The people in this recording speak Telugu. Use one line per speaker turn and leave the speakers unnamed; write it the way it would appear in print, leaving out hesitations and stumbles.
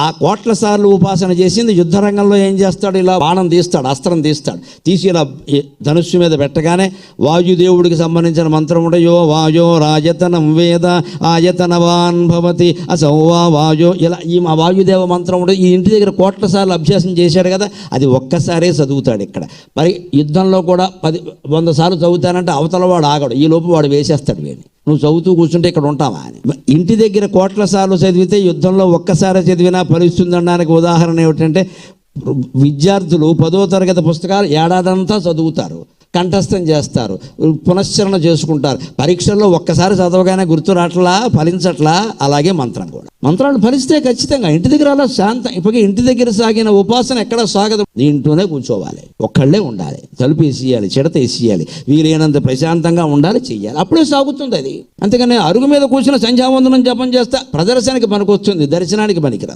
ఆ కోట్ల సార్లు ఉపాసన చేసింది యుద్ధరంగంలో ఏం చేస్తాడు, ఇలా బాణం తీస్తాడు, అస్త్రం తీస్తాడు, తీసి ఇలా ధనుస్సు మీద పెట్టగానే వాయుదేవుడికి సంబంధించిన మంత్రం ఉంటే యో వాయో రాజతనం వేద ఆయతనవాన్ భవతి అసౌవా వాయో, ఇలా ఈ మా వాయుదేవ మంత్రం ఉంటుంది. ఈ ఇంటి దగ్గర కోట్ల సార్లు అభ్యాసం చేశాడు కదా, అది ఒక్కసారే చదువుతాడు. ఇక్కడ మరి యుద్ధంలో కూడా 100 సార్లు చదువుతానంటే అవతల వాడు ఆగడు, ఈ లోపు వాడు వేసేస్తాడు వీడిని. నువ్వు చదువుతూ కూర్చుంటే ఇక్కడ ఉంటావా అని. ఇంటి దగ్గర కోట్ల సార్లు చదివితే యుద్ధంలో ఒక్కసారి చదివినా ఫలిస్తుంది అనడానికి ఉదాహరణ ఏమిటంటే, విద్యార్థులు 10వ తరగతి పుస్తకాలు ఏడాదంతా చదువుతారు, కంఠస్థం చేస్తారు, పునశ్చరణ చేసుకుంటారు. పరీక్షల్లో ఒక్కసారి చదవగానే గుర్తు రాట్లా, ఫలించట్లా. అలాగే మంత్రం కూడా, మంత్రాలు ఫలిస్తే ఖచ్చితంగా ఇంటి దగ్గర అలా శాంతం. ఇప్పటికే ఇంటి దగ్గర సాగిన ఉపాసన ఎక్కడ సాగదు, దీంట్లోనే కూర్చోవాలి, ఒక్కళ్ళే ఉండాలి, తలుపు వేసేయాలి, చిడత వేసేయాలి, వీలైనంత ప్రశాంతంగా ఉండాలి, చెయ్యాలి, అప్పుడే సాగుతుంది అది. అంతేగాని అరుగు మీద కూర్చుని సంధ్యావందనం జపం చేస్తా ప్రదర్శనకి పనికొస్తుంది, దర్శనానికి పనికిరాదు.